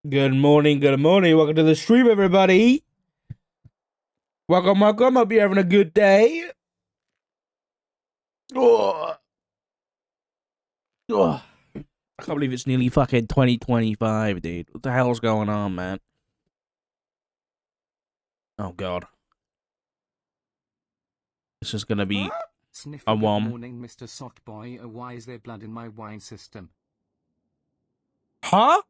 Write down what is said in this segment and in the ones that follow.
Good morning, good morning. Welcome to the stream, everybody. Welcome. Hope you're having a good day. Oh. I can't believe it's nearly fucking 2025, dude. What the hell's going on, man? Oh, God. This is gonna be Sniffer, a good wom. morning, Mr. Sock Boy. Why is there blood in my wine system? Huh?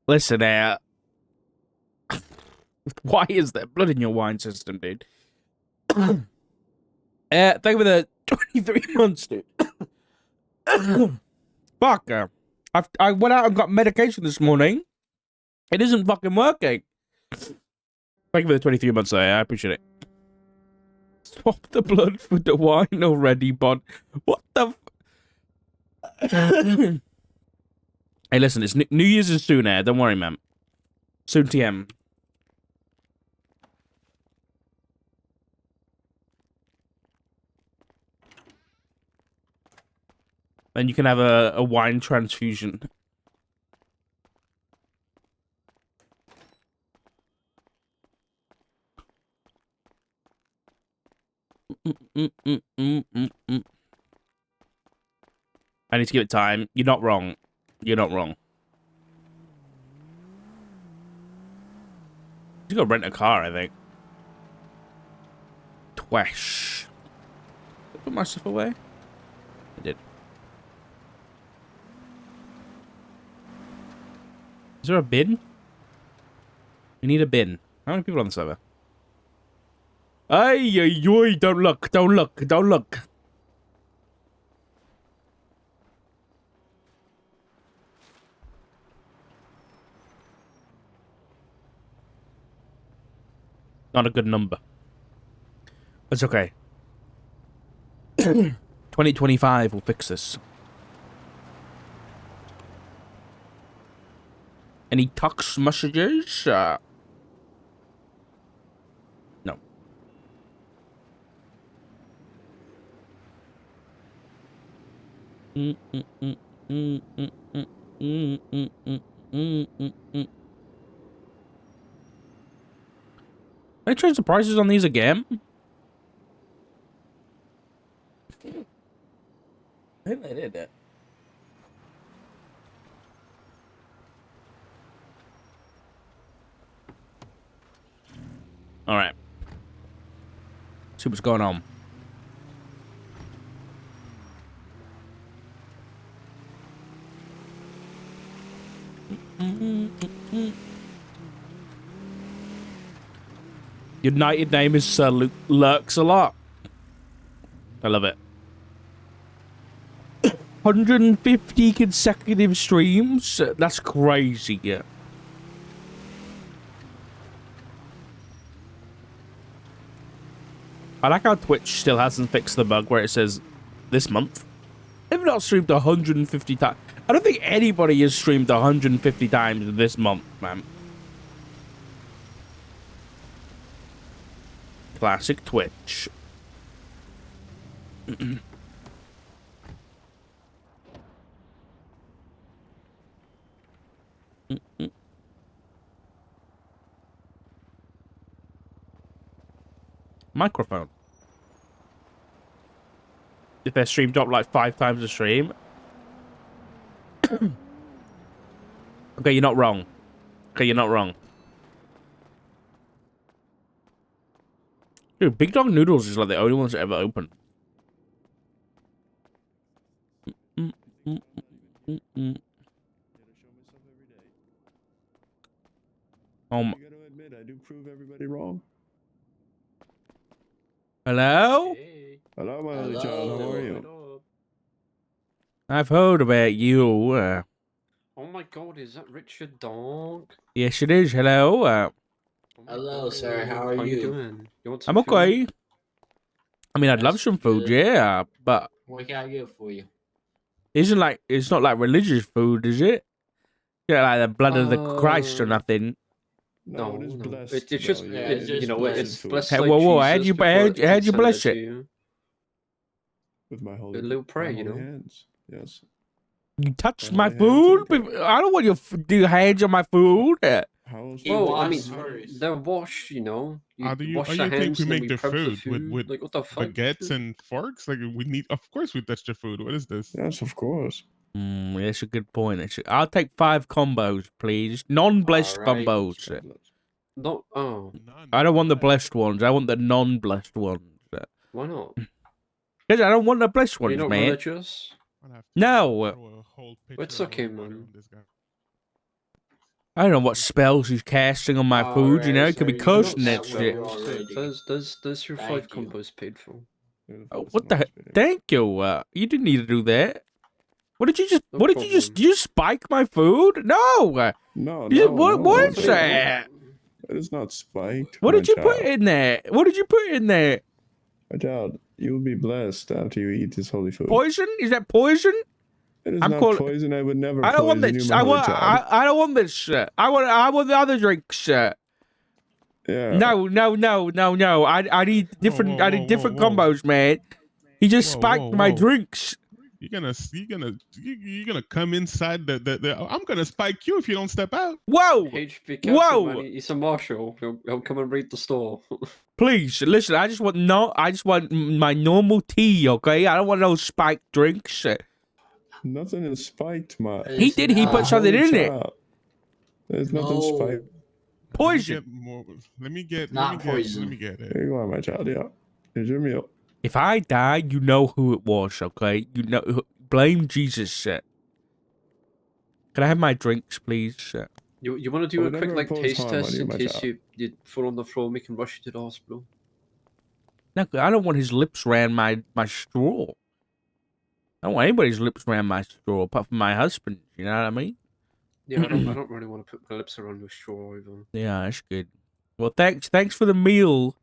Listen, why is there blood in your wine system, dude? Thank you for the 23 months, dude. Fuck. I went out and got medication this morning. It isn't fucking working. Thank you for the 23 months there. I appreciate it. Swap the blood for the wine already, bud. What the Hey, listen, it's New Year's is soon, Don't worry, man. Soon TM. Then you can have a wine transfusion. I need to give it time. You're not wrong. You're not wrong. You go rent a car, I think. Twesh. Did I put my stuff away? I did. Is there a bin? We need a bin. How many people on the server? Ay, ay, ay, don't look, don't look, don't look. Not a good number. That's okay. 2025 will fix this. Any text messages? No. They changed the prices on these again? I think they did it. All right. See what's going on. United name is Sir Luke Lurks a lot. I love it. 150 consecutive streams? That's crazy, yeah. I like how Twitch still hasn't fixed the bug where it says this month. They've not streamed 150 times. I don't think anybody has streamed 150 times this month, man. Classic Twitch. Microphone. If their stream dropped like 5 times a stream. Okay, you're not wrong. Okay, you're not wrong. Dude, Big Dog Noodles is like the only ones that ever open. I gotta admit, I do prove everybody wrong. Hello? Hey. Hello, my little child. How are you? I've heard about you. Oh my god, is that Richard Dog? Yes, it is. Hello. Oh Hello, sir. How are you? doing? You want some I'm okay. food? I mean, I'd love That's some food, good. yeah, but What can I get for you? it's not like religious food, is it? Yeah, like the blood of the Christ or nothing. No, it is no. blessed. It's just, though, yeah, it's just you know, blessed. it's food. blessed Hey, like whoa, Jesus how'd you before it can bless send it? to you. With my holy, A little prayer, my you holy know. hands. Yes. You touched My my holy hands food? are I don't want your hands on my food. How else He would Well, I washed mean, first. they're washed, you know. You Are wash you the okay if hands we and then make we the prep the food food. with Like, what the fuck? baguettes and forks? Like we need, of course, we touch the food. What is this? Yes, of course. That's a good point. I'll take 5 combos, please. Non-blessed Alright. combos. God bless. No, oh, None. I don't want the None. blessed ones. I want the non-blessed ones. why not? Because I don't want the blessed Are you ones, not man. religious? I'll have to No. throw a whole It's pitcher of okay, holy water man. on this guy. I don't know what spells he's casting on my food, you know? It could be sir, you cursing got that that shit. well already. There's your 5 Thank you. combos paid for. You're the Oh, first what and the heck? last video. Thank you. You didn't need to do that. What did you just? No what did you just? problem. Did you spike my food? No. No, You- no, what? no. What's It that? is not spiked, What my did you put child. in there? What did you put in there? My child, you will be blessed after you eat this holy food. Poison? Is that poison? It is I'm not calling- poison. I would never I don't want poison this. you, my holy child. I don't want this shit. I want the other drinks. Yeah. No. I need different. whoa, I need different whoa. combos, man. He just Whoa, spiked whoa, my whoa. drinks. You're gonna come inside the I'm gonna spike you if you don't step out. Whoa! H, be careful, Whoa! man. He's a marshal. He'll come and raid the store. Please listen. I just want my normal tea. Okay, I don't want no spiked drinks. Nothing is spiked, my. He did. He put something holy in it. child. There's nothing No. spiked. Poison. Let me get Not poison. Let me get it. Here you are, my child. Yeah. Here's your meal. If I die, you know who it was. Okay, you know. Blame Jesus. Can I have my drinks, please? You want to do I a would quick never like impose taste harm on test you, in my case child. you fall on the floor and we can rush you to the hospital? No, I don't want his lips around my straw. I don't want anybody's lips around my straw apart from my husband. You know what I mean? Yeah, I don't really want to put my lips around your straw either. Yeah, that's good. Well, thanks for the meal,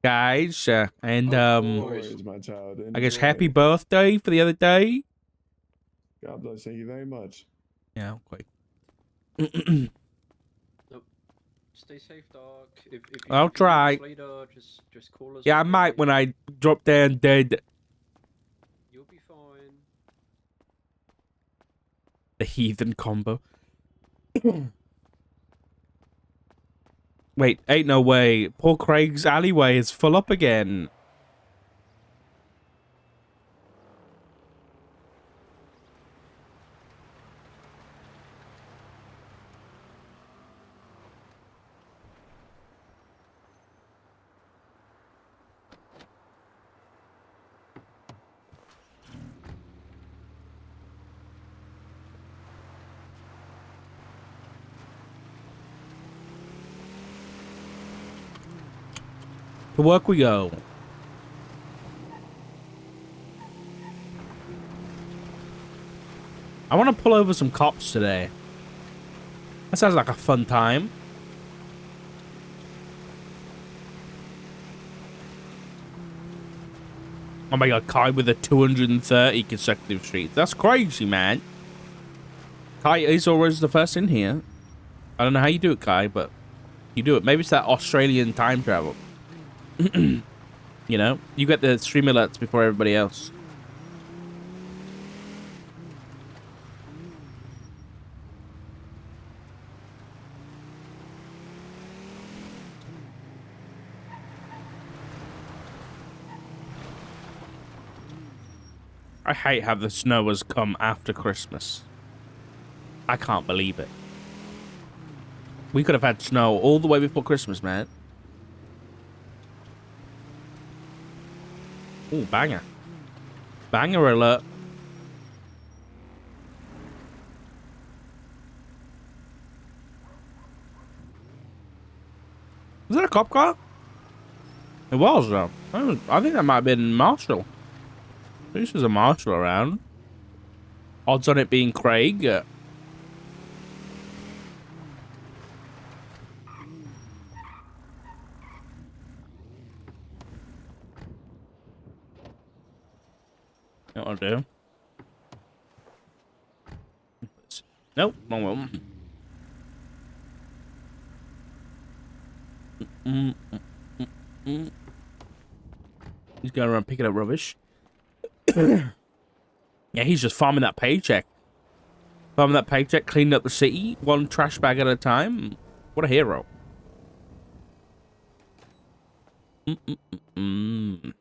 guys. And Of No course. worries, my child. I guess Enjoy. happy birthday for the other day. God bless. Thank you very much. Yeah, okay. Stay safe, Doc. If you I'll need us try. later, just call us. Yeah, I okay? might when I drop down dead. You'll be fine. The heathen combo. Wait, ain't no way. Poor Craig's alleyway is full up again. To work we go. I want to pull over some cops today. That sounds like a fun time. Oh my god, Kai with a 230 consecutive streaks. That's crazy, man. Kai is always the first in here. I don't know how you do it, Kai, but you do it. Maybe it's that Australian time travel. You know, you get the stream alerts before everybody else. I hate how the snow has come after Christmas. I can't believe it. We could have had snow all the way before Christmas, man. Ooh, banger. Banger alert. Was that a cop car? It was, though. I think that might have been Marshall. This is a Marshall around. Odds on it being Craig. What I'll do. Nope, wrong one. He's going around picking up rubbish. Yeah, he's just farming that paycheck. Farming that paycheck, cleaning up the city, one trash bag at a time. What a hero. Mm-mm-mm-mm.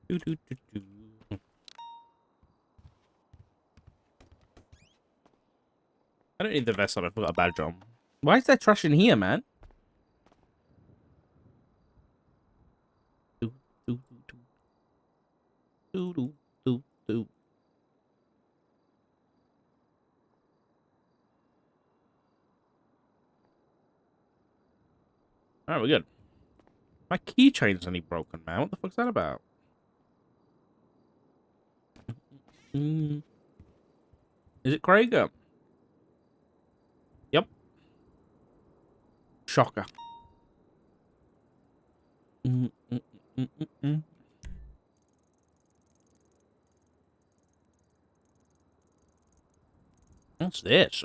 Do-do-do-do. I don't need the vest on. I forgot a badge on. Why is there trash in here, man? Do, do, do, do, do, do, do. All right, we're good. My keychain's only broken, man. What the fuck's that about? Mm. Is it Craig? Yep. Shocker. Mm, mm, mm, mm, mm. What's this?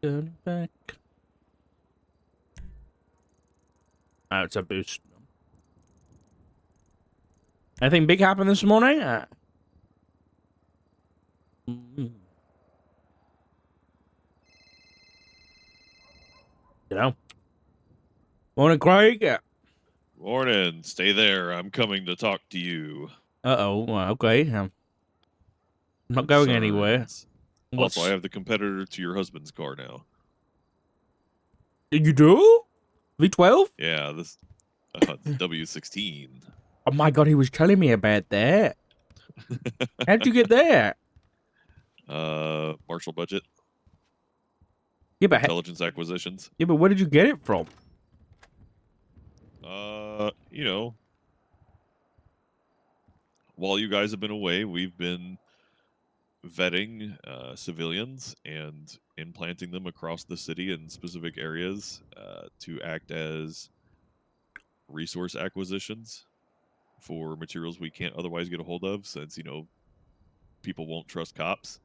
Turn back. Oh, it's a boost. Anything big happened this morning? Mm. You know. Morning, Craig. Morning. Stay there. I'm coming to talk to you. Uh-oh. Well, okay. I'm not going anywhere. Concerns. Also, I have the competitor to your husband's car now. You do? V12? Yeah, this W16. Oh my god, he was telling me about that. How'd you get that? Marshall budget. Yeah, but Intelligence acquisitions. yeah, but where did you get it from? You know, while you guys have been away, we've been vetting civilians and implanting them across the city in specific areas to act as resource acquisitions for materials we can't otherwise get a hold of, since, you know, people won't trust cops,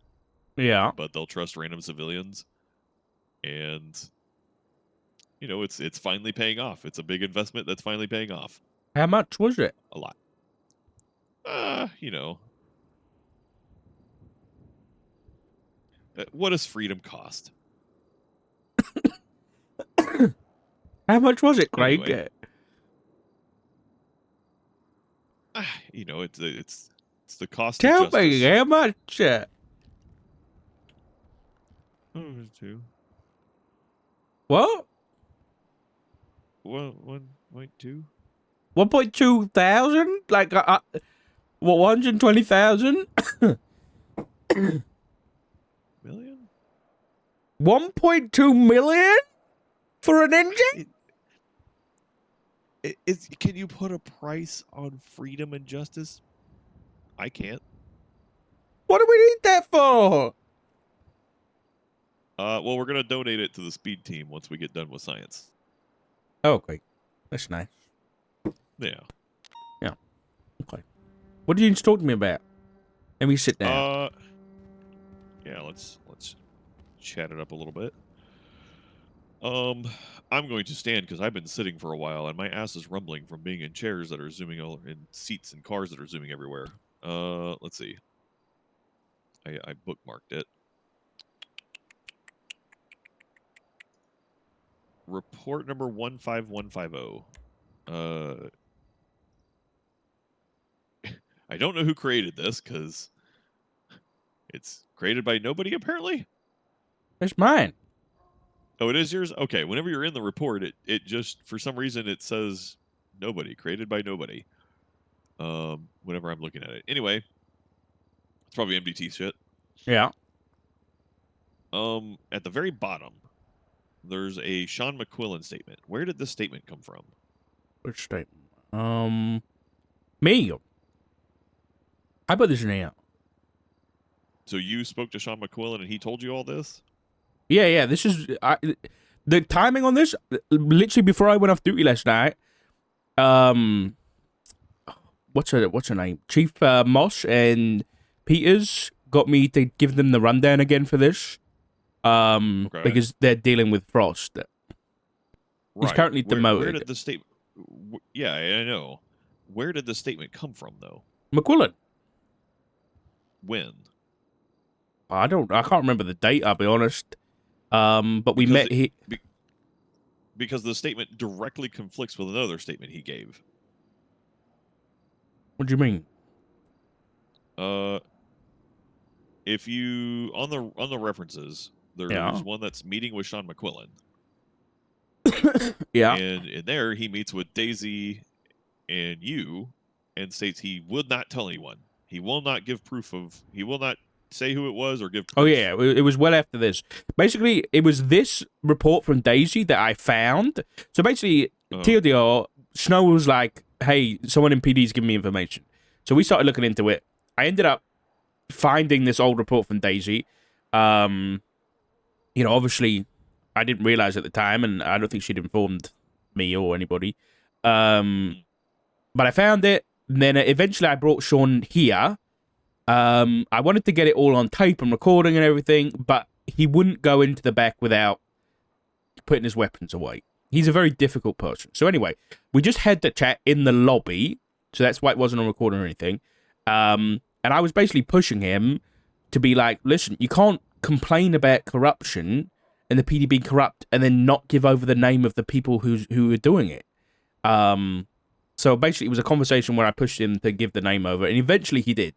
Yeah. but they'll trust random civilians. And, you know, it's finally paying off. It's a big investment that's finally paying off. How much was it? A lot. You know, what does freedom cost? How much was it, Craig? Anyway. You know, it's the cost Tell of justice. me how much. Oh, there's two. What? 1.2. 1.2 thousand? Like, what, 120,000? Million? 1.2 million? For an engine? Can you put a price on freedom and justice? I can't. What do we need that for? Well, we're gonna donate it to the speed team once we get done with science. Oh, okay. That's nice. Yeah. Okay. What did you need to talk to me about? Let me sit down. Yeah, let's chat it up a little bit. I'm going to stand because I've been sitting for a while and my ass is rumbling from being in chairs that are zooming all in seats and cars that are zooming everywhere. Let's see. I bookmarked it. Report number 15150. I don't know who created this because it's created by nobody apparently. That's mine. Oh, it is yours? Okay, whenever you're in the report, it just, for some reason, it says nobody, created by nobody. Whenever I'm looking at it. Anyway, it's probably MDT shit. Yeah. At the very bottom, there's a Sean McQuillan statement. Where did this statement come from? Which statement? Me. I put this in here. So you spoke to Sean McQuillan and he told you all this? Yeah. This is the timing on this. Literally before I went off duty last night. What what's her name? Chief Moss and Peters got me to give them the rundown again for this. Okay. Because they're dealing with Frost. He's Right. currently demoted. Where did the statement? Yeah, I know. Where did the statement come from, though? McQuillan. When? I can't remember the date, I'll be honest. But we Because met because the statement directly conflicts with another statement he gave. What do you mean? If you on the references, there's Yeah. one that's meeting with Sean McQuillan. Yeah. And in there, he meets with Daisy and you, and states he would not tell anyone. He will not give proof of. He will not say who it was or give proof. Oh, yeah. It was well after this. Basically, it was this report from Daisy that I found. So basically, TLDR, Snow was like, hey, someone in PD's giving me information. So we started looking into it. I ended up finding this old report from Daisy. Obviously, I didn't realize at the time, and I don't think she'd informed me or anybody. But I found it, and then eventually I brought Sean here. I wanted to get it all on tape and recording and everything, but he wouldn't go into the back without putting his weapons away. He's a very difficult person. So anyway, we just had the chat in the lobby, so that's why it wasn't on recording or anything. And I was basically pushing him to be like, listen, you can't complain about corruption and the PD being corrupt and then not give over the name of the people who are doing it. So basically it was a conversation where I pushed him to give the name over, and eventually he did.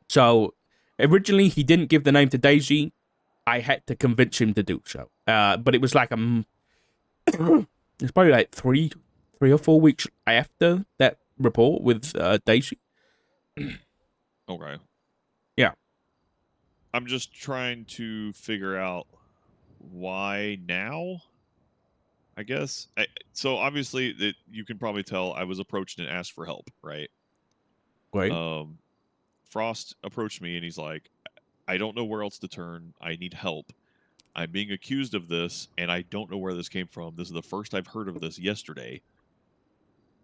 So originally he didn't give the name to Daisy. I had to convince him to do so. But it was like it's probably like three or 4 weeks after that report with Daisy. Okay. Yeah. I'm just trying to figure out why now. I guess. So obviously, you can probably tell I was approached and asked for help, right? Right. Frost approached me and he's like, I don't know where else to turn. I need help. I'm being accused of this, and I don't know where this came from. This is the first I've heard of this yesterday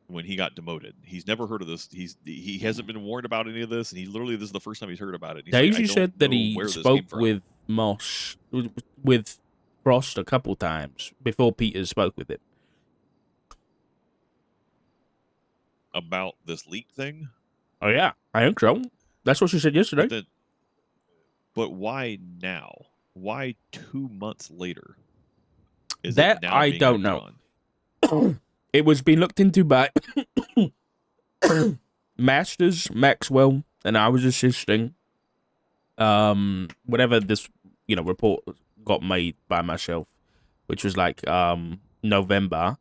when he got demoted. He's never heard of this. He hasn't been warned about any of this, and this is the first time he's heard about it. He's Daisy like, said that he spoke with Moss, with Frost a couple times before Peter spoke with him. About this leak thing? Oh, yeah. I think so. That's what she said yesterday. But why now? Why 2 months later? That I don't know. It was being looked into by Masters, Maxwell, and I was assisting. Whenever this, report got made by myself, which was like November.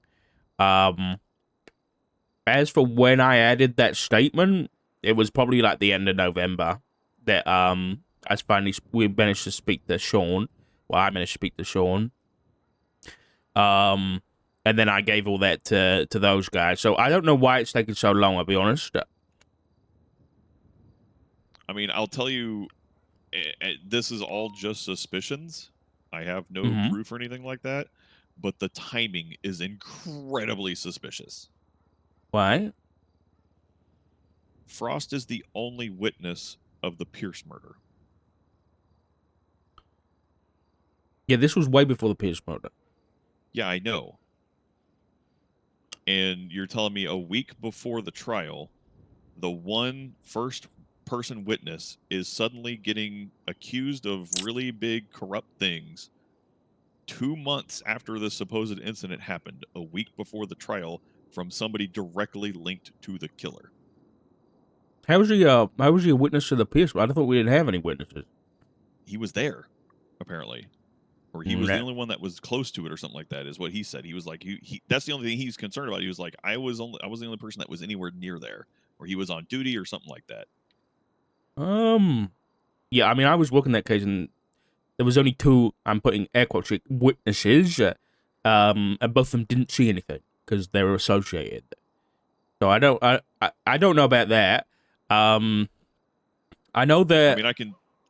As for when I added that statement, it was probably like the end of November that we managed to speak to Sean. Well, I managed to speak to Sean. And then I gave all that to those guys. So I don't know why it's taking so long, I'll be honest. I mean, I'll tell you, this is all just suspicions. I have no proof or anything like that. But the timing is incredibly suspicious. Why? Frost is the only witness of the Pierce murder. Yeah, this was way before the Pierce murder. Yeah, I know. And you're telling me a week before the trial, the one first person witness is suddenly getting accused of really big corrupt things 2 months after the supposed incident happened, a week before the trial, from somebody directly linked to the killer. How was he a witness to the Pierce? I thought we didn't have any witnesses. He was there, apparently. Or he was the only one that was close to it, or something like that, is what he said. He was like, that's the only thing he's concerned about. He was like, I was the only person that was anywhere near there, or he was on duty, or something like that. Yeah, I mean, I was working that case, and there was only 2, I'm putting air quotes, witnesses, and both of them didn't see anything because they were associated. So I don't know about that. I know that. I mean,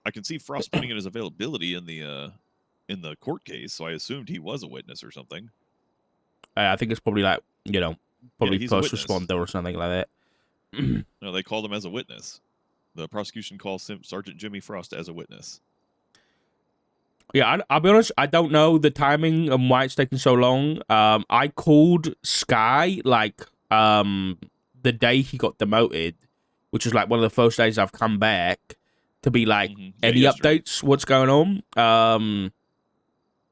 I can see Frost putting in his availability in the court case, so I assumed he was a witness or something. I think it's probably like, probably he's a first witness. responder or something like that. No, they called him as a witness. The prosecution calls him Sergeant Jimmy Frost as a witness. Yeah, I'll be honest, I don't know the timing and why it's taking so long. I called Sky, like, the day he got demoted, which was, like, one of the first days I've come back, to be like, Yeah, any yesterday. updates, what's going on?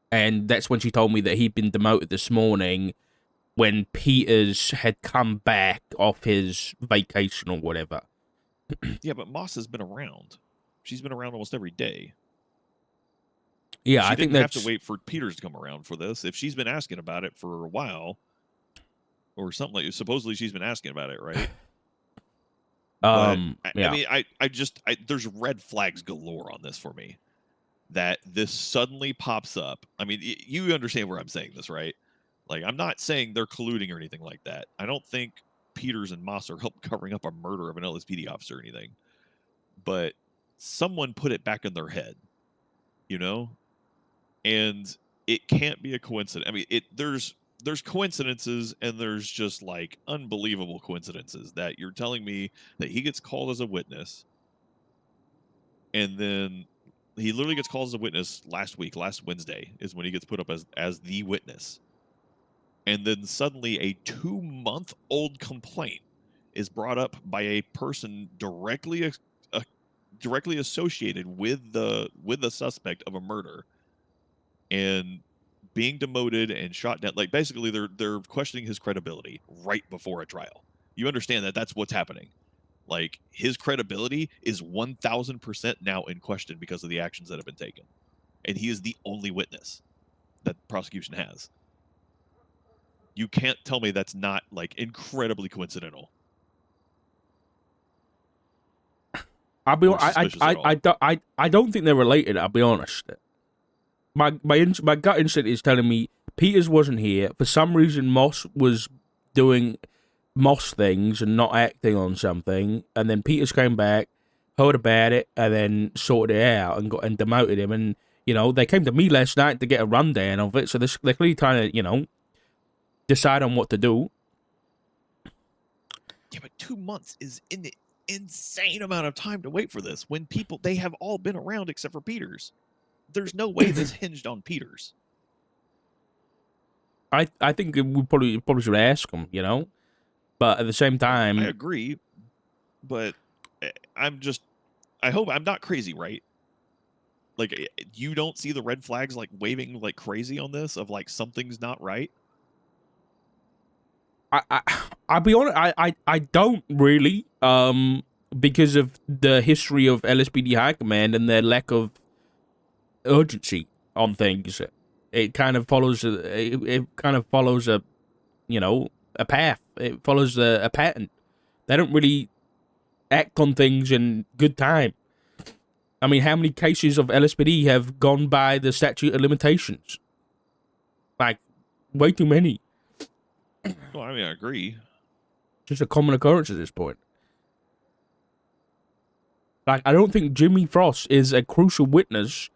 And that's when she told me that he'd been demoted this morning when Peters had come back off his vacation or whatever. Yeah, but Moss has been around. She's been around almost every day. Yeah, She I think didn't have that's... to wait for Peters to come around for this. If she's been asking about it for a while, or something like, supposedly she's been asking about it, right? But yeah. I mean, there's red flags galore on this for me. That this suddenly pops up. I mean, you understand where I'm saying this, right? Like, I'm not saying they're colluding or anything like that. I don't think Peters and Moss are help covering up a murder of an LSPD officer or anything. But someone put it back in their head, you know? And it can't be a coincidence. I mean, there's coincidences, and there's just like unbelievable coincidences that you're telling me that he gets called as a witness, and then he literally gets called as a witness last Wednesday is when he gets put up as the witness. And then suddenly a 2-month-old complaint is brought up by a person directly associated with the suspect of a murder, and being demoted and shot down. Like, basically they're questioning his credibility right before a trial. You understand that that's what's happening. Like, his credibility is 1,000% now in question because of the actions that have been taken. And he is the only witness that the prosecution has. You can't tell me that's not, like, incredibly coincidental. I'll be Or suspicious at all. I don't think they're related, I'll be honest. My gut instinct is telling me Peters wasn't here. For some reason, Moss was doing Moss things and not acting on something, and then Peters came back, heard about it, and then sorted it out and demoted him. And, you know, they came to me last night to get a rundown of it, so they're clearly trying to, you know, decide on what to do. Yeah, but 2 months is an insane amount of time to wait for this when they have all been around except for Peters. There's no way this hinged on Peters. I think we probably should ask him, you know? But at the same time... I agree, but I hope I'm not crazy, right? Like, you don't see the red flags, like, waving like crazy on this of, like, something's not right? I'll be honest, I don't really, because of the history of LSPD High Command and their lack of urgency on things. It kind of follows a you know, a path. It follows a pattern. They don't really act on things in good time. I mean, how many cases of LSPD have gone by the statute of limitations? Like, way too many. Well, I mean, I agree. Just a common occurrence at this point. Like, I don't think Jimmy Frost is a crucial witness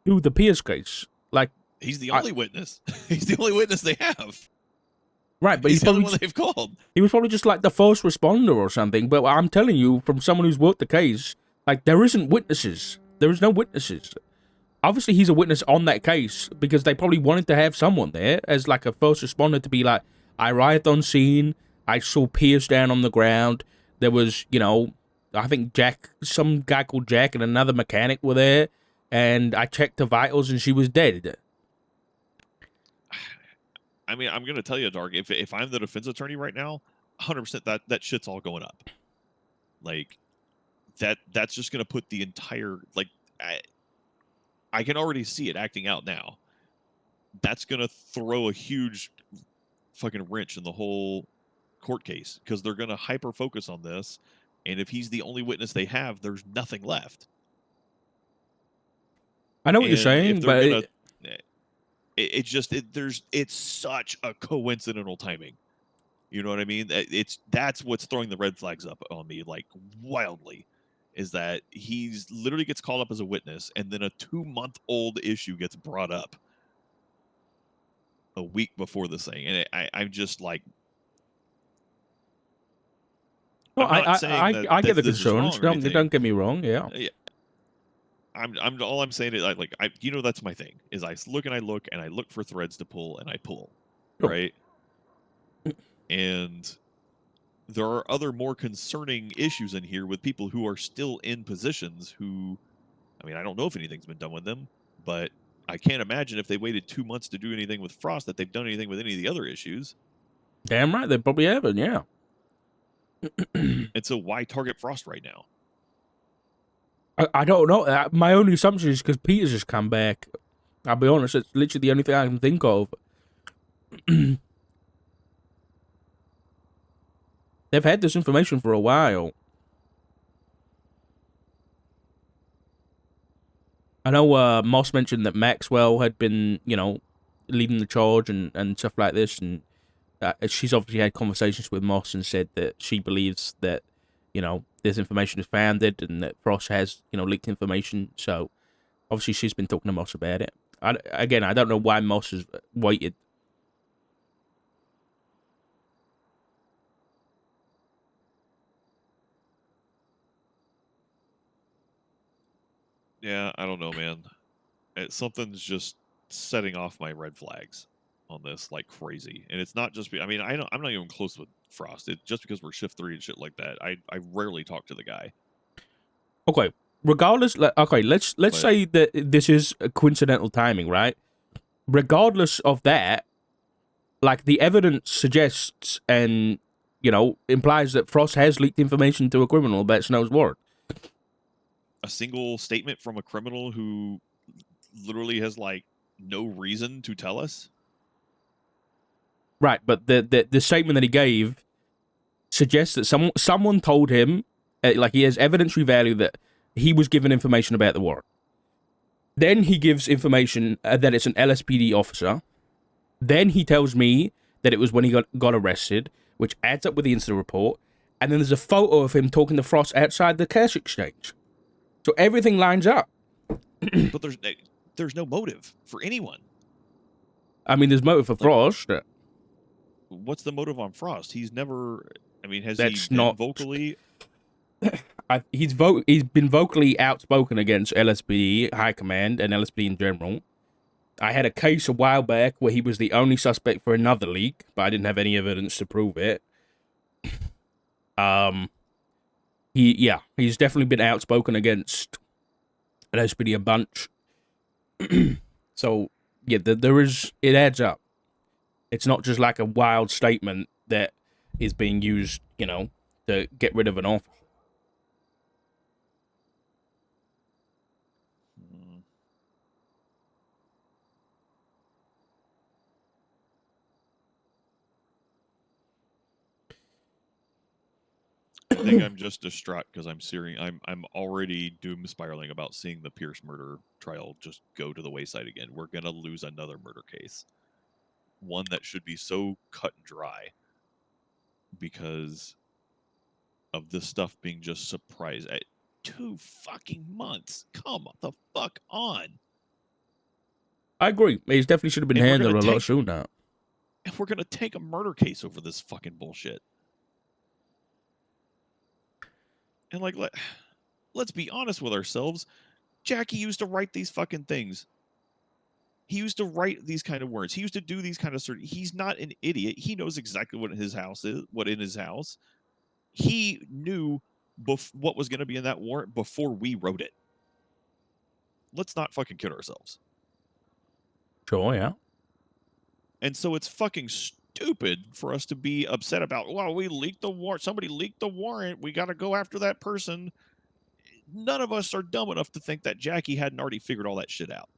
to the Pierce case. Like, he's the only witness. He's the only witness they have. Right, but he's he's the only probably one they've called. He was probably just like the first responder or something. But I'm telling you, from someone who's worked the case, like, there isn't witnesses. There is no witnesses. Obviously, he's a witness on that case because they probably wanted to have someone there as like a first responder to be like, I arrived on scene, I saw Pierce down on the ground. There was, you know, I think some guy called Jack and another mechanic were there, and I checked the vitals and she was dead. I mean, I'm gonna tell you, Dark. If I'm the defense attorney right now, 100% that shit's all going up. Like, that's just gonna put the entire, like, I can already see it acting out now. That's gonna throw a huge fucking wrench in the whole court case because they're gonna hyper focus on this, and if he's the only witness they have, there's nothing left. I know what you're saying, but it's such a coincidental timing. You know what I mean? That's what's throwing the red flags up on me, like, wildly, is that he's literally gets called up as a witness, and then a 2-month-old issue gets brought up a week before this thing, and I'm just like, No, I'm not saying that I get the this is wrong concerns. or anything. Don't get me wrong. Yeah. Yeah. All I'm saying is that's my thing is I look and I look for threads to pull and I pull, Sure. right? And there are other more concerning issues in here with people who are still in positions who, I mean, I don't know if anything's been done with them, but I can't imagine if they waited 2 months to do anything with Frost that they've done anything with any of the other issues. Damn right, they probably haven't. Yeah. And so why target Frost right now? I don't know. My only assumption is because Peter's just come back. I'll be honest, it's literally the only thing I can think of. They've had this information for a while. I know Moss mentioned that Maxwell had been, leading the charge and stuff like this, and she's obviously had conversations with Moss and said that she believes that, this information is founded and that Frost has, leaked information. So obviously she's been talking to Moss about it. I don't know why Moss has waited. Yeah, I don't know, man. Something's just setting off my red flags on this like crazy, and it's not just. I mean, I'm not even close with Frost. Just because we're shift 3 and shit like that. I rarely talk to the guy. Okay, regardless. Okay, let's say that this is a coincidental timing, right? Regardless of that, like the evidence suggests and implies that Frost has leaked information to a criminal about Snow's warrant. A single statement from a criminal who literally has like no reason to tell us. Right, but the statement that he gave suggests that someone told him, like he has evidentiary value that he was given information about the warrant. Then he gives information that it's an LSPD officer. Then he tells me that it was when he got arrested, which adds up with the incident report. And then there's a photo of him talking to Frost outside the cash exchange. So everything lines up. But there's no motive for anyone. I mean, there's motive for Frost. What's the motive on Frost? He's never. I mean, has That's he been not vocally? He's been vocally outspoken against LSPD High Command and LSPD in general. I had a case a while back where he was the only suspect for another leak, but I didn't have any evidence to prove it. He's definitely been outspoken against LSPD a bunch. So yeah, it adds up. It's not just like a wild statement that is being used, to get rid of an officer. I think I'm just distraught because I'm already doom spiraling about seeing the Pierce murder trial just go to the wayside again. We're gonna lose another murder case, one that should be so cut and dry because of this stuff being just surprise at 2 fucking months. Come the fuck on. I agree. He definitely should have been handled a lot sooner. And we're gonna take a murder case over this fucking bullshit. And like, let's be honest with ourselves. Jackie used to write these fucking things. He used to write these kind of words. He used to do these kind of He's not an idiot. He knows exactly what his house is. What in his house. He knew what was going to be in that warrant before we wrote it. Let's not fucking kid ourselves. Sure, yeah. And so it's fucking stupid for us to be upset about, well, we leaked the warrant. Somebody leaked the warrant. We got to go after that person. None of us are dumb enough to think that Jackie hadn't already figured all that shit out.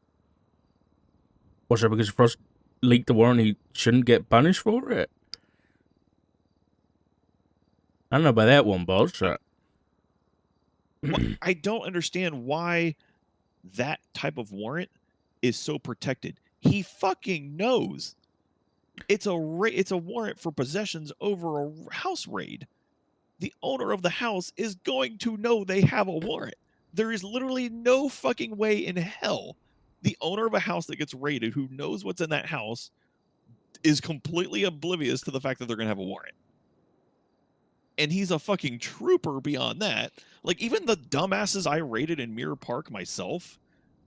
What's that, because Frost leaked the warrant, he shouldn't get punished for it? I don't know about that one, boss. I don't understand why that type of warrant is so protected. He fucking knows. It's a warrant for possessions over a house raid. The owner of the house is going to know they have a warrant. There is literally no fucking way in hell the owner of a house that gets raided who knows what's in that house is completely oblivious to the fact that they're going to have a warrant. and he's a fucking trooper beyond that. Like, even the dumbasses I raided in Mirror Park myself,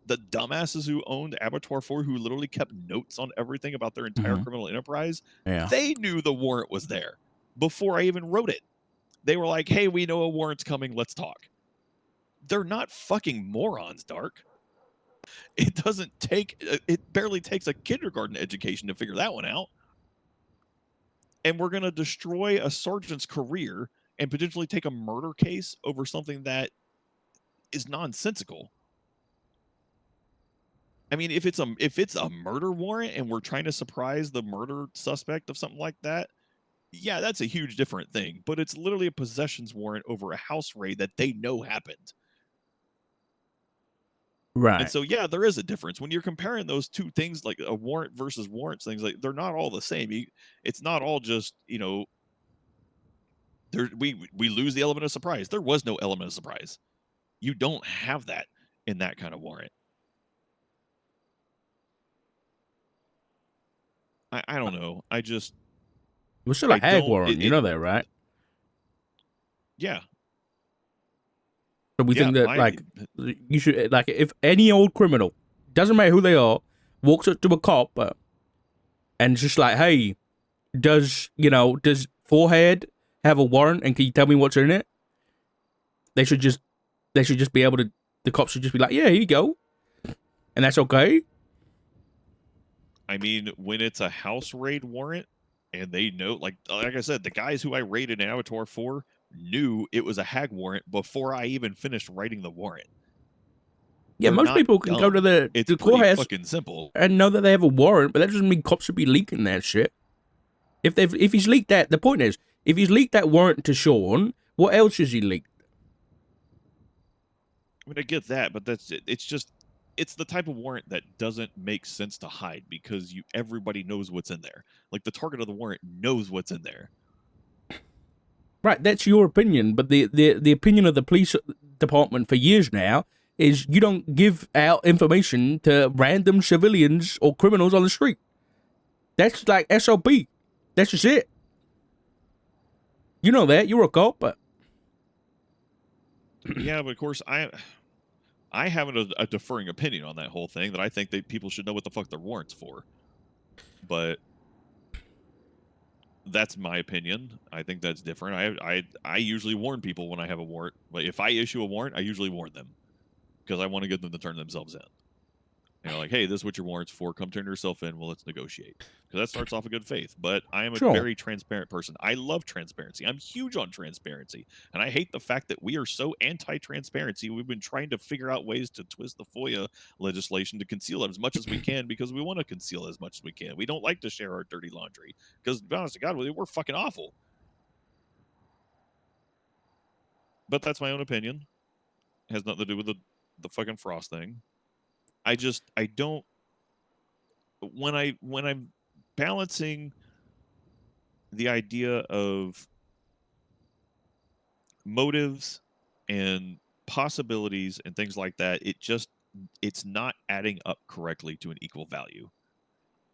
the dumbasses who owned Abattoir 4, who literally kept notes on everything about their entire criminal enterprise, they knew the warrant was there before I even wrote it. They were like, hey, we know a warrant's coming, let's talk. They're not fucking morons, Dark. It barely takes a kindergarten education to figure that one out. And we're going to destroy a sergeant's career and potentially take a murder case over something that is nonsensical. I mean, if it's a murder warrant and we're trying to surprise the murder suspect of something like that, yeah, that's a huge different thing. But it's literally a possessions warrant over a house raid that they know happened. Right. And so, yeah, there is a difference when you're comparing those two things, like a warrant versus warrants. Things like they're not all the same. It's not all just we lose the element of surprise. There was no element of surprise. You don't have that in that kind of warrant. I don't know. We're still a hag warrant. You know that, right? Yeah. So we think that, like, you should, like, if any old criminal, doesn't matter who they are, walks up to a cop and just like, hey, does Forehead have a warrant and can you tell me what's in it? They should just be able to, the cops should just be like, yeah, here you go. And that's okay. I mean, when it's a house raid warrant and they know, like I said, the guys who I raided in Abattoir 4 knew it was a hag warrant before I even finished writing the warrant. Yeah, most people can go to the courthouse fucking simple and know that they have a warrant, but that doesn't mean cops should be leaking that shit. If he's leaked that, the point is, if he's leaked that warrant to Sean, what else has he leaked? I mean, I get that, but it's the type of warrant that doesn't make sense to hide because everybody knows what's in there. Like, the target of the warrant knows what's in there. Right, that's your opinion, but the opinion of the police department for years now is you don't give out information to random civilians or criminals on the street. That's like SOP. That's just it. You know that. You're a cop, but... Yeah, but of course, I have a differing opinion on that whole thing, that I think that people should know what the fuck their warrant's for. But that's my opinion. I think that's different. I usually warn people when I have a warrant. But if I issue a warrant, I usually warn them because I want to get them to turn themselves in. Like, hey, this is what your warrant's for. Come turn yourself in. Well, let's negotiate. Because that starts off a good faith. But I am a very transparent person. I love transparency. I'm huge on transparency. And I hate the fact that we are so anti-transparency. We've been trying to figure out ways to twist the FOIA legislation to conceal it as much as we can because we want to conceal as much as we can. We don't like to share our dirty laundry. Because, to be honest to God, we're fucking awful. But that's my own opinion. It has nothing to do with the fucking Frost thing. I don't, when I'm balancing the idea of motives and possibilities and things like that, it's not adding up correctly to an equal value.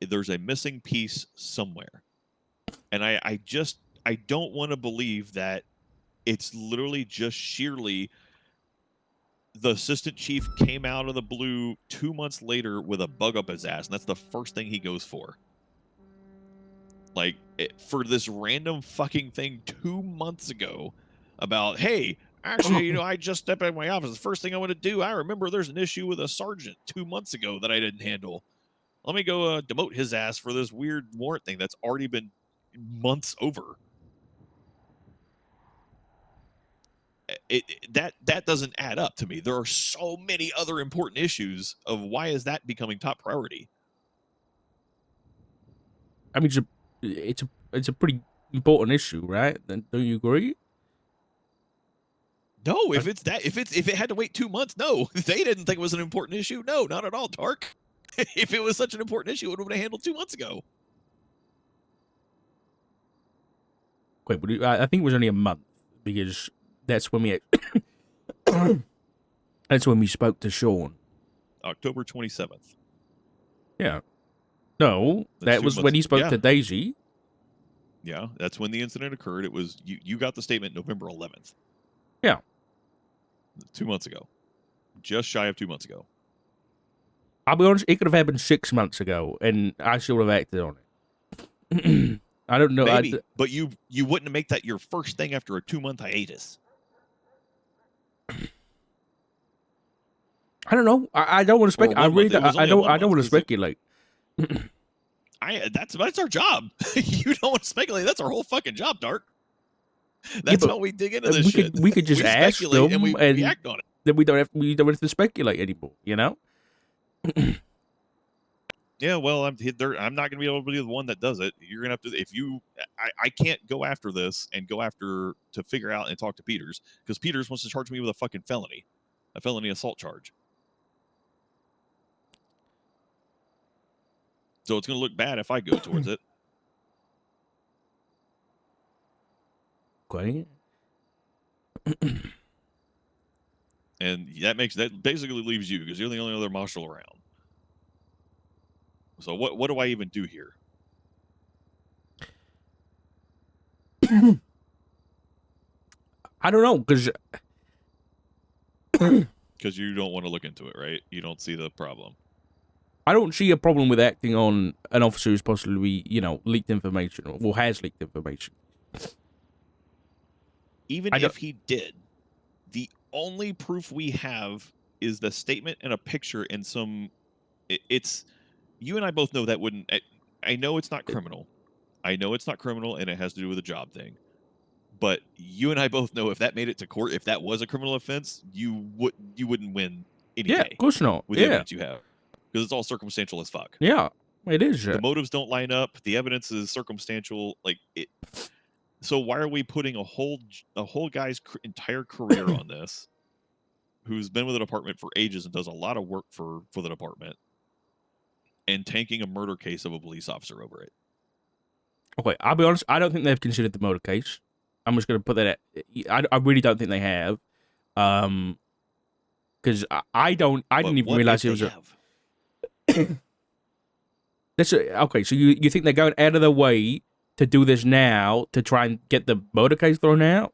There's a missing piece somewhere. And I don't want to believe that it's literally just sheerly the assistant chief came out of the blue 2 months later with a bug up his ass, and that's the first thing he goes for. Like, for this random fucking thing 2 months ago about, hey, actually, I just stepped out of my office. The first thing I want to do, I remember there's an issue with a sergeant 2 months ago that I didn't handle. Let me go demote his ass for this weird warrant thing that's already been months over. That doesn't add up to me. There are so many other important issues of why is that becoming top priority. I mean, it's a pretty important issue, right? Don't you agree? No, if it had to wait 2 months, no. If they didn't think it was an important issue, no, not at all, Tark. If it was such an important issue, it would have been handled 2 months ago. Wait, but I think it was only a month because that's when we that's when we spoke to Sean. October 27th. Yeah. No, that was when he spoke to Daisy. Yeah, that's when the incident occurred. It was you got the statement November 11th. Yeah. 2 months ago. Just shy of 2 months ago. I'll be honest, it could have happened 6 months ago, and I still would have acted on it. I don't know. Maybe, but you wouldn't make that your first thing after a 2-month hiatus. I don't know. I don't want to speculate. I really don't. I don't want to speculate. That's our job. You don't want to speculate. That's our whole fucking job, Dark. That's how we dig into this shit. We could just ask them and we act on it. Then we don't have to speculate anymore. You know. Yeah, well, I'm not going to be able to be the one that does it. You're going to have to. If you, I can't go after this and go after to figure out and talk to Peters because Peters wants to charge me with a fucking felony assault charge. So it's going to look bad if I go towards it. Okay. And that basically leaves you because you're the only other marshal around. So what do I even do here? I don't know because you don't want to look into it, right? You don't see the problem. I don't see a problem with acting on an officer who's possibly, leaked information or has leaked information. Even if he did, the only proof we have is the statement and a picture and some. It's you and I both know that wouldn't. I know it's not criminal. I know it's not criminal, and it has to do with a job thing. But you and I both know if that made it to court, if that was a criminal offense, you wouldn't win any day. Yeah, of course not. With the evidence you have. Because it's all circumstantial as fuck. Yeah, it is. The motives don't line up. The evidence is circumstantial. So why are we putting a whole guy's entire career on this, who's been with the department for ages and does a lot of work for the department, and tanking a murder case of a police officer over it? Okay, I'll be honest. I don't think they've considered the murder case. I'm just going to put that at... I really don't think they have. Because I didn't even realize it was a... Okay, so you think they're going out of their way to do this now to try and get the murder case thrown out?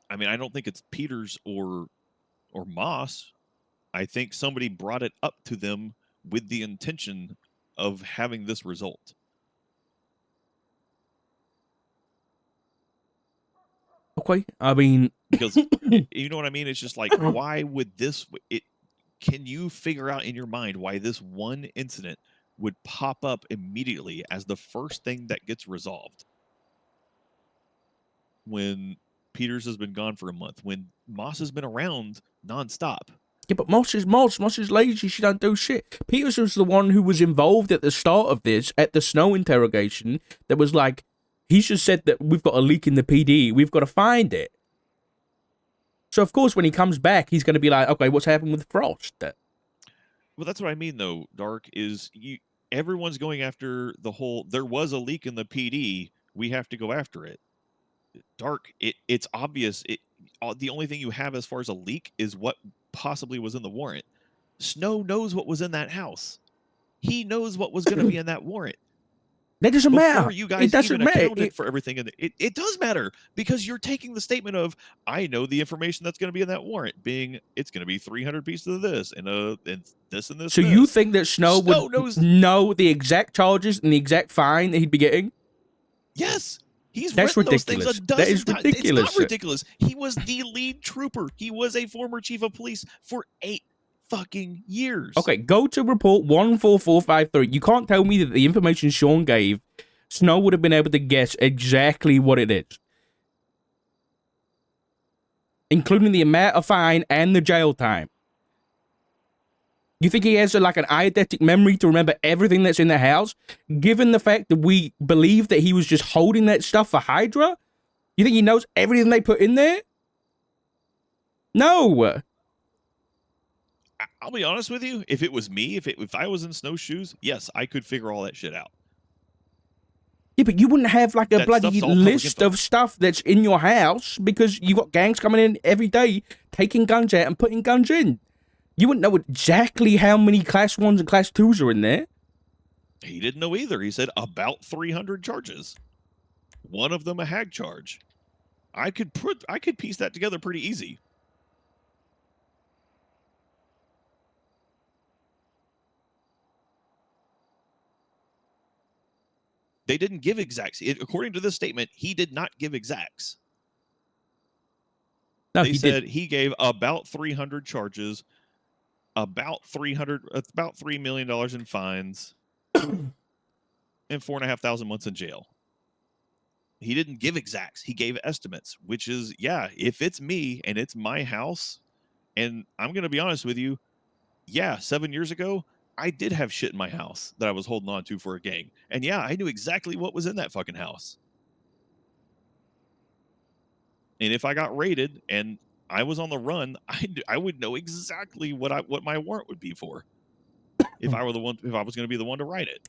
I mean, I don't think it's Peters or Moss. I think somebody brought it up to them with the intention of having this result. Okay, I mean... Because, you know what I mean? It's just like, why would this... Can you figure out in your mind why this one incident would pop up immediately as the first thing that gets resolved when Peters has been gone for a month, when Moss has been around nonstop? Yeah, but Moss is Moss. Moss is lazy. She don't do shit. Peters was the one who was involved at the start of this, at the Snow interrogation, that was like, he just said that we've got a leak in the PD. We've got to find it. So, of course, when he comes back, he's going to be like, okay, what's happened with Frost? Well, that's what I mean, though, Dark, is everyone's going after the whole, there was a leak in the PD, we have to go after it. Dark, it's obvious. The only thing you have as far as a leak is what possibly was in the warrant. Snow knows what was in that house. He knows what was going to be in that warrant. That doesn't matter. You guys it doesn't matter. For everything in it does matter because you're taking the statement of, I know the information that's going to be in that warrant, being it's going to be 300 pieces of this and this and this. So and you this. think that Snow would know the exact charges and the exact fine that he'd be getting? Yes. That's ridiculous. That is ridiculous. It's not ridiculous. He was the lead trooper. He was a former chief of police for 8 fucking years. Okay, go to report 14453. You can't tell me that the information Sean gave, Snow would have been able to guess exactly what it is, including the amount of fine and the jail time. You think he has like an eidetic memory to remember everything that's in the house, given the fact that we believe that he was just holding that stuff for Hydra? You think he knows everything they put in there? No. I'll be honest with you. If it was me, if I was in Snow's shoes, yes, I could figure all that shit out. Yeah, but you wouldn't have like a bloody list of stuff that's in your house because you got gangs coming in every day, taking guns out and putting guns in. You wouldn't know exactly how many Class 1s and Class 2s are in there. He didn't know either. He said about 300 charges. one of them a hag charge. I could piece that together pretty easy. They didn't give exacts. According to this statement, he did not give exacts. No, They he said did. he gave about 300 charges, about $3 million in fines, and 4,500 months in jail. He didn't give exacts. He gave estimates, which is, yeah, if it's me and it's my house, and I'm going to be honest with you, yeah, 7 years ago, I did have shit in my house that I was holding on to for a gang. And yeah, I knew exactly what was in that fucking house. And if I got raided and I was on the run, I would know exactly what my warrant would be for if I was going to be the one to write it.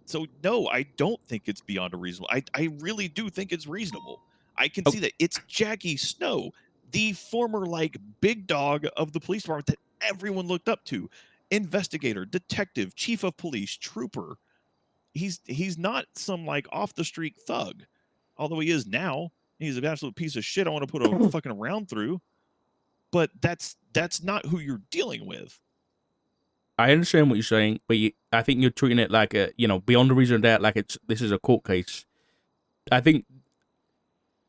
So no, I don't think it's beyond a reasonable. I really do think it's reasonable. I can see that it's Jackie Snow, the former like big dog of the police department that everyone looked up to. Investigator, detective, chief of police, trooper. He's not some like off the street thug, although he is now. He's an absolute piece of shit. I want to put a fucking round through, but that's not who you're dealing with. I understand what you're saying, but I think you're treating it like a, beyond the reason of doubt, like this is a court case. I think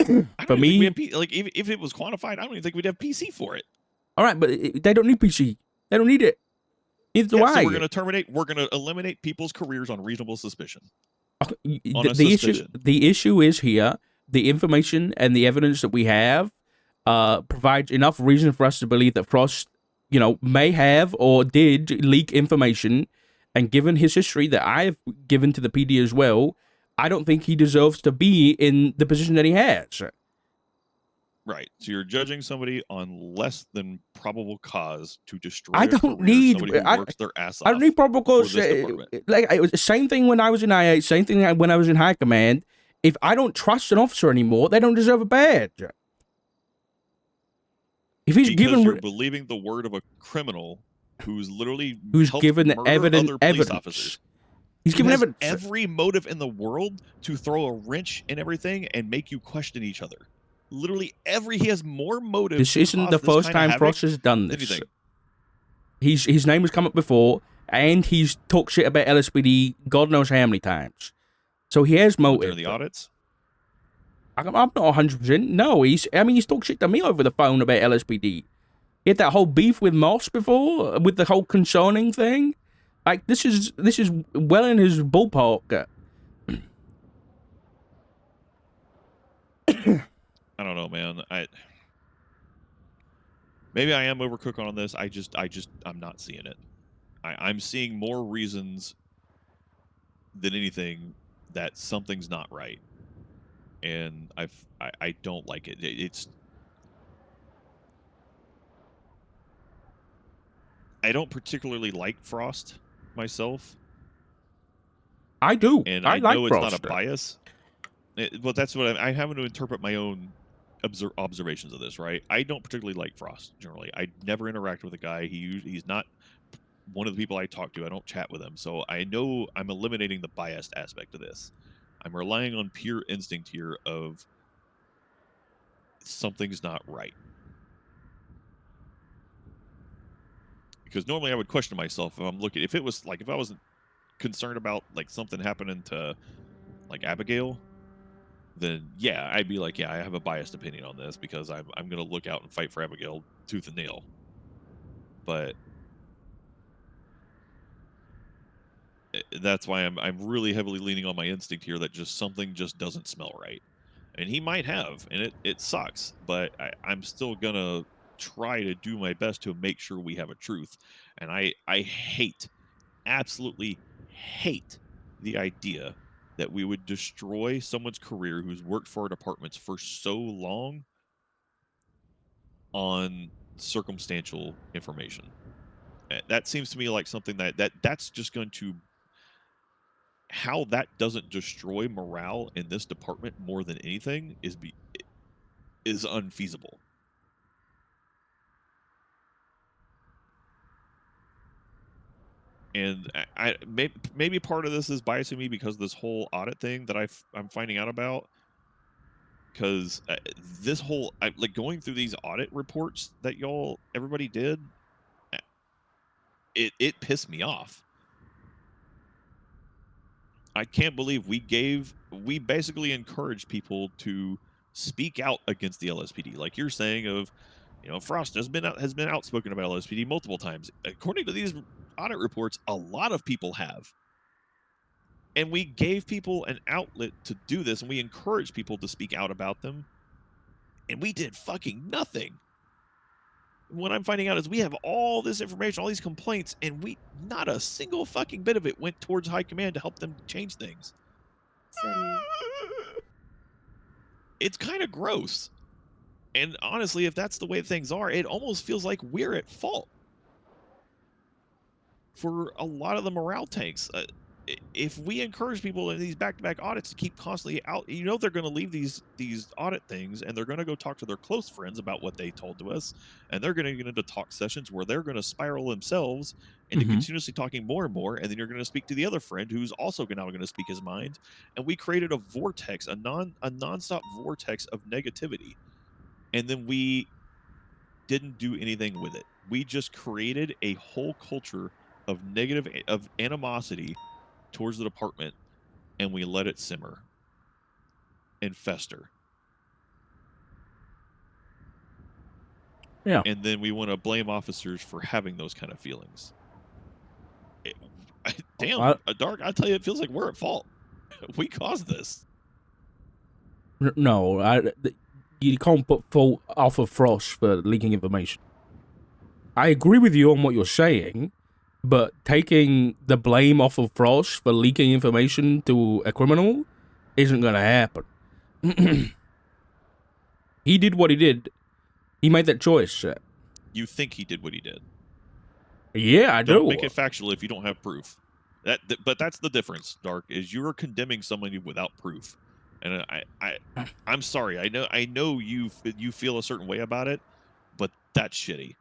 for me, think we have like if it was quantified, I don't even think we'd have PC for it. All right, but they don't need PC. They don't need it. Neither do I. So we're going to terminate. We're going to eliminate people's careers on reasonable suspicion. The issue is here. The information and the evidence that we have provides enough reason for us to believe that Frost, may have or did leak information. And given his history that I've given to the PD as well, I don't think he deserves to be in the position that he has. Right. So you're judging somebody on less than probable cause to destroy. I don't need somebody who works their ass off. I don't need probable cause. Like it was the same thing when I was in IA. Same thing when I was in high command. If I don't trust an officer anymore, they don't deserve a badge. If he's given, you're believing the word of a criminal who's given evidence. Officers. He's given evidence. Every motive in the world to throw a wrench in everything and make you question each other. Literally he has more motive. This isn't the first time Frost has done this. His name has come up before, and he's talked shit about LSPD God knows how many times. So he has motive. During the audits? I'm not 100%. No, he's talked shit to me over the phone about LSPD. He had that whole beef with Moss before, with the whole concerning thing. Like, this is well in his ballpark. I don't know, man. Maybe I am overcooking on this. I'm not seeing it. I'm seeing more reasons than anything that something's not right, and I don't like it. I don't particularly like Frost myself. I do, and I like know Frost. It's not a bias. Well, that's what I'm having to interpret my own observations of this, right? I don't particularly like Frost generally. I never interact with a guy. He's not one of the people I talk to. I don't chat with him, so I know I'm eliminating the biased aspect of this. I'm relying on pure instinct here of something's not right. Because normally I would question myself if it was like if I wasn't concerned about like something happening to like Abigail, then yeah, I'd be like, yeah, I have a biased opinion on this because I'm going to look out and fight for Abigail tooth and nail. But that's why I'm really heavily leaning on my instinct here that something just doesn't smell right. And he might have, and it sucks, but I'm still going to try to do my best to make sure we have a truth. And I absolutely hate the idea that we would destroy someone's career who's worked for our departments for so long on circumstantial information. That seems to me like something that's just going to... How that doesn't destroy morale in this department more than anything is unfeasible. And maybe part of this is biasing me because of this whole audit thing that I'm finding out about. because this whole like going through these audit reports that everybody did, it pissed me off. I can't believe we basically encouraged people to speak out against the LSPD, like you're saying. Of, you know, Frost has been outspoken about LSPD multiple times. According to these audit reports, a lot of people have. And we gave people an outlet to do this, and we encouraged people to speak out about them. And we did fucking nothing. What I'm finding out is we have all this information, all these complaints, and not a single fucking bit of it went towards high command to help them change things. It's kind of gross. And honestly, if that's the way things are, it almost feels like we're at fault for a lot of the morale tanks. If we encourage people in these back-to-back audits to keep constantly out, you know, they're going to leave these audit things, and they're going to go talk to their close friends about what they told to us, and they're going to get into talk sessions where they're going to spiral themselves into continuously talking more and more, and then you're going to speak to the other friend who's also now going to speak his mind, and we created a vortex, a nonstop vortex of negativity, and then we didn't do anything with it. We just created a whole culture of animosity towards the department, and we let it simmer and fester. Yeah. And then we want to blame officers for having those kind of feelings. Dark, I tell you, it feels like we're at fault. We caused this. No, you can't put fault off of Frost for leaking information. I agree with you on what you're saying, but taking the blame off of Frost for leaking information to a criminal isn't going to happen. He did what he did. He made that choice. You think he did what he did? Yeah, I do. Don't make it factual if you don't have proof. But that's the difference, Dark, is you're condemning somebody without proof. And I'm sorry. I know you feel a certain way about it, but that's shitty.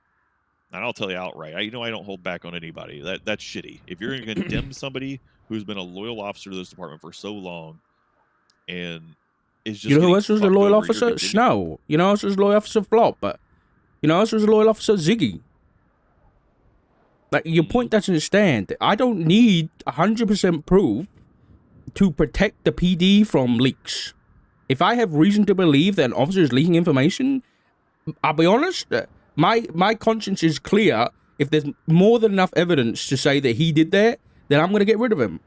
And I'll tell you outright, I don't hold back on anybody. That's shitty. If you're going to condemn somebody who's been a loyal officer to this department for so long, and is just, you know who else was a loyal officer? Snow. You know who else was a loyal officer? Flop. But you know who else was a loyal officer? Ziggy. Like, your point doesn't stand. I don't need 100% proof to protect the PD from leaks. If I have reason to believe that an officer is leaking information, I'll be honest. My conscience is clear. If there's more than enough evidence to say that he did that, then I'm going to get rid of him.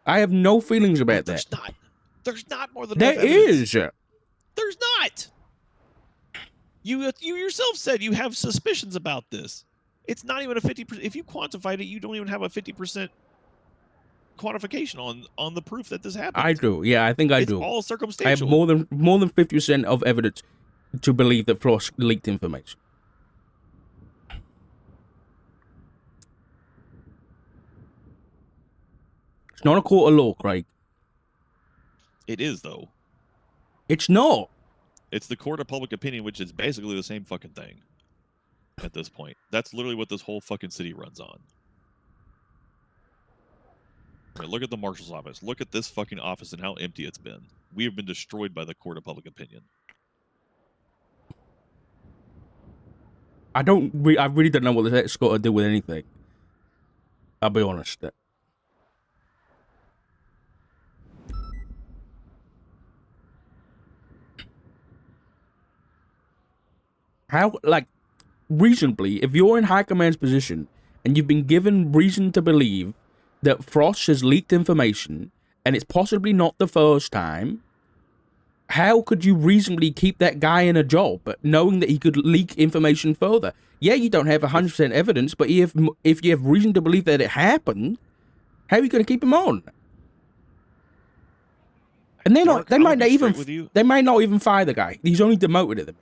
I have no feelings about that. There's not more than enough There evidence. is. There's not. You yourself said you have suspicions about this. It's not even a 50%. If you quantified it, you don't even have a 50% quantification on the proof that this happened. I do. Yeah, I think I do. It's all circumstantial. I have more than 50% of evidence to believe that Frost leaked information. It's not a court of law, Craig. It is, though. It's not. It's the court of public opinion, which is basically the same fucking thing at this point. That's literally what this whole fucking city runs on. Right, look at the marshal's office. Look at this fucking office and how empty it's been. We have been destroyed by the court of public opinion. I really don't know what this got to do with anything. I'll be honest. How, like, reasonably, if you're in high command's position and you've been given reason to believe that Frost has leaked information and it's possibly not the first time, how could you reasonably keep that guy in a job knowing that he could leak information further? Yeah, you don't have 100% evidence, but if you have reason to believe that it happened, how are you going to keep him on? And they might not even fire the guy. He's only demoted at them.